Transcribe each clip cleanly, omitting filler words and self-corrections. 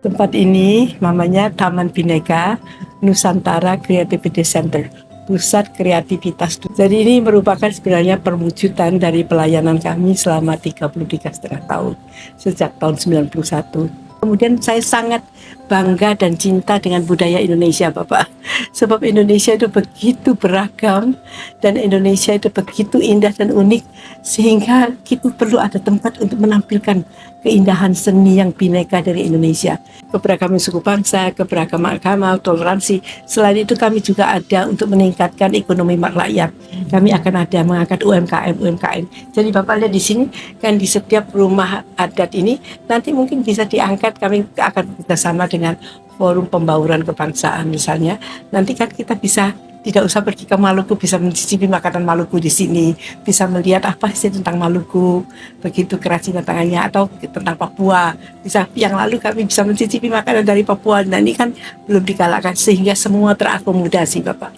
Tempat ini namanya Taman Bhinneka Nusantara Creativity Center, pusat kreativitas. Jadi ini merupakan sebenarnya perwujudan dari pelayanan kami selama 33,5 tahun, sejak tahun 91. Kemudian saya sangat bangga dan cinta dengan budaya Indonesia, Bapak. Sebab Indonesia itu begitu beragam dan Indonesia itu begitu indah dan unik, sehingga kita perlu ada tempat untuk menampilkan keindahan seni yang bineka dari Indonesia. Keberagaman suku bangsa, keberagaman agama, toleransi. Selain itu kami juga ada untuk meningkatkan ekonomi rakyat. Kami akan ada mengangkat UMKM. Jadi Bapak lihat di sini kan di setiap rumah adat ini nanti mungkin bisa diangkat, kami akan bekerjasama dengan forum pembauran kebangsaan misalnya. Nanti kan kita bisa tidak usah pergi ke Maluku, bisa mencicipi makanan Maluku di sini, bisa melihat apa sih tentang Maluku, begitu kerajinan tangannya, atau tentang Papua. Bisa yang lalu kami bisa mencicipi makanan dari Papua. Nah ini kan belum digalakkan sehingga semua terakomodasi, Bapak.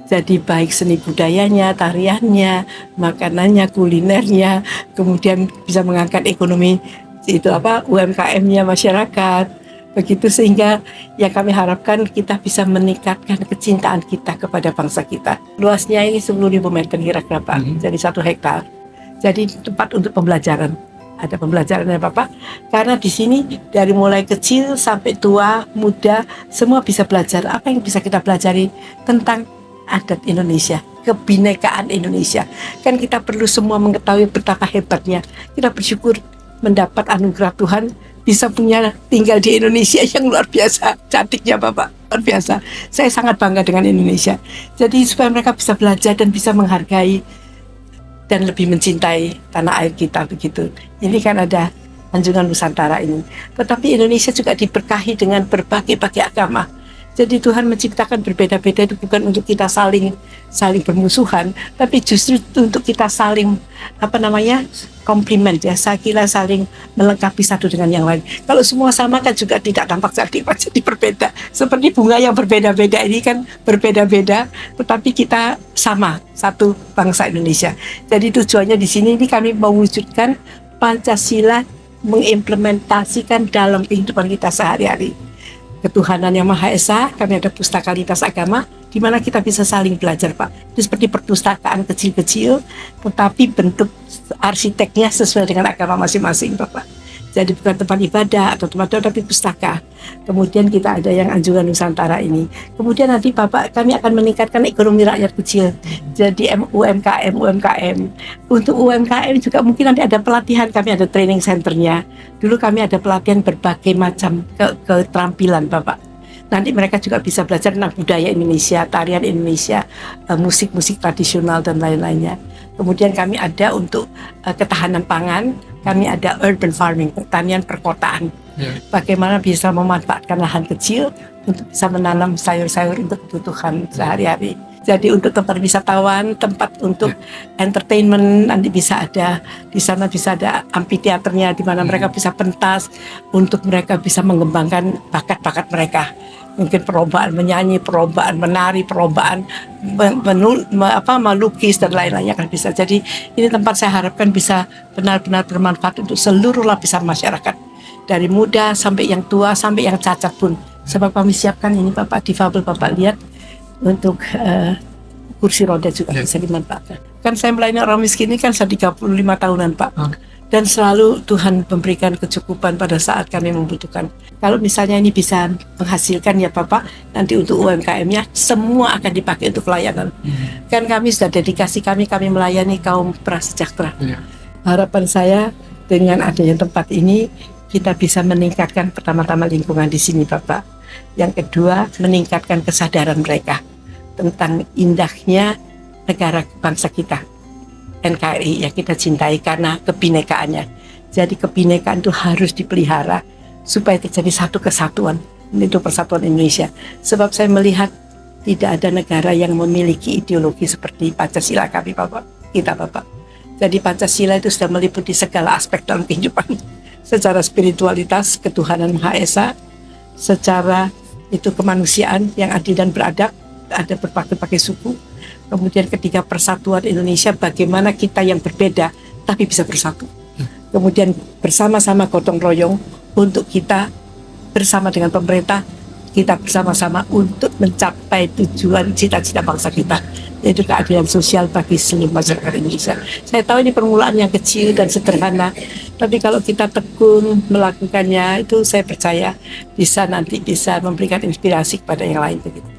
Jadi baik seni budayanya, tariannya, makanannya, kulinernya, kemudian bisa mengangkat ekonomi itu UMKM-nya masyarakat. Begitu sehingga yang kami harapkan kita bisa meningkatkan kecintaan kita kepada bangsa kita. Luasnya ini 10.000 meter kira-kira Pak, jadi 1 hektar. Jadi tempat untuk pembelajaran. Ada pembelajarannya Bapak, karena di sini dari mulai kecil sampai tua, muda, semua bisa belajar. Apa yang bisa kita pelajari tentang adat Indonesia, kebinekaan Indonesia. Kan kita perlu semua mengetahui betapa hebatnya. Kita bersyukur mendapat anugerah Tuhan bisa punya tinggal di Indonesia yang luar biasa cantiknya Bapak, luar biasa. Saya sangat bangga dengan Indonesia. Jadi supaya mereka bisa belajar dan bisa menghargai dan lebih mencintai tanah air kita begitu. Ini kan ada Anjungan Nusantara ini. Tetapi Indonesia juga diberkahi dengan berbagai-bagai agama. Jadi Tuhan menciptakan berbeda-beda itu bukan untuk kita saling bermusuhan, tapi justru untuk kita saling komplimen ya. Saya kira saling melengkapi satu dengan yang lain. Kalau semua sama kan juga tidak tampak jadi berbeda. Seperti bunga yang berbeda-beda ini kan berbeda-beda, tetapi kita sama, satu bangsa Indonesia. Jadi tujuannya di sini ini kami mewujudkan Pancasila, mengimplementasikan dalam kehidupan kita sehari-hari. Ketuhanan yang Maha Esa, kami ada pustaka lintas agama, di mana kita bisa saling belajar Pak. Itu seperti perpustakaan kecil-kecil, tetapi bentuk arsiteknya sesuai dengan agama masing-masing Bapak. Jadi bukan tempat ibadah atau tempat tapi pustaka. Kemudian kita ada yang Anjungan Nusantara ini. Kemudian nanti Bapak, kami akan meningkatkan ekonomi rakyat kecil. Jadi UMKM. Untuk UMKM juga mungkin nanti ada pelatihan, kami ada training centernya. Dulu kami ada pelatihan berbagai macam keterampilan Bapak. Nanti mereka juga bisa belajar tentang budaya Indonesia, tarian Indonesia, musik-musik tradisional dan lain-lainnya. Kemudian kami ada untuk ketahanan pangan, kami ada urban farming, pertanian perkotaan. Bagaimana bisa memanfaatkan lahan kecil untuk bisa menanam sayur-sayur untuk kebutuhan sehari-hari. Jadi untuk tempat wisatawan, tempat untuk entertainment, nanti bisa ada di sana, bisa ada amphitheaternya di mana mereka bisa pentas untuk mereka bisa mengembangkan bakat-bakat mereka. Mungkin perlombaan menyanyi, perlombaan menari, perlombaan melukis dan lain-lainnya kan bisa. Jadi ini tempat saya harapkan bisa benar-benar bermanfaat untuk seluruh lapisan masyarakat, dari muda sampai yang tua sampai yang cacat pun. Sebab kami siapkan ini Bapak, difabel Bapak lihat untuk kursi roda juga bisa dimanfaatkan. Kan saya melayani orang miskin ini kan sudah 35 tahunan Pak. Dan selalu Tuhan memberikan kecukupan pada saat kami membutuhkan. Kalau misalnya ini bisa menghasilkan ya Bapak, nanti untuk UMKM-nya semua akan dipakai untuk pelayanan. Kan kami sudah dedikasi kami melayani kaum prasejahtera. Harapan saya dengan adanya tempat ini kita bisa meningkatkan pertama-tama lingkungan di sini Bapak. Yang kedua, meningkatkan kesadaran mereka tentang indahnya negara bangsa kita. NKRI yang kita cintai karena kebinekaannya. Jadi kebinekaan itu harus dipelihara supaya terjadi satu kesatuan. Itu persatuan Indonesia. Sebab saya melihat tidak ada negara yang memiliki ideologi seperti Pancasila kami Bapak, kita Bapak. Jadi Pancasila itu sudah meliputi segala aspek dalam kehidupan. Secara spiritualitas, ketuhanan Maha Esa, secara itu kemanusiaan yang adil dan beradab, ada berbagai suku. Kemudian ketiga persatuan Indonesia, bagaimana kita yang berbeda tapi bisa bersatu. Kemudian bersama-sama gotong royong untuk kita bersama dengan pemerintah, kita bersama-sama untuk mencapai tujuan cita-cita bangsa kita, yaitu keadilan sosial bagi seluruh masyarakat Indonesia. Saya tahu ini permulaan yang kecil dan sederhana, tapi kalau kita tekun melakukannya, itu saya percaya bisa nanti bisa memberikan inspirasi kepada yang lain begitu.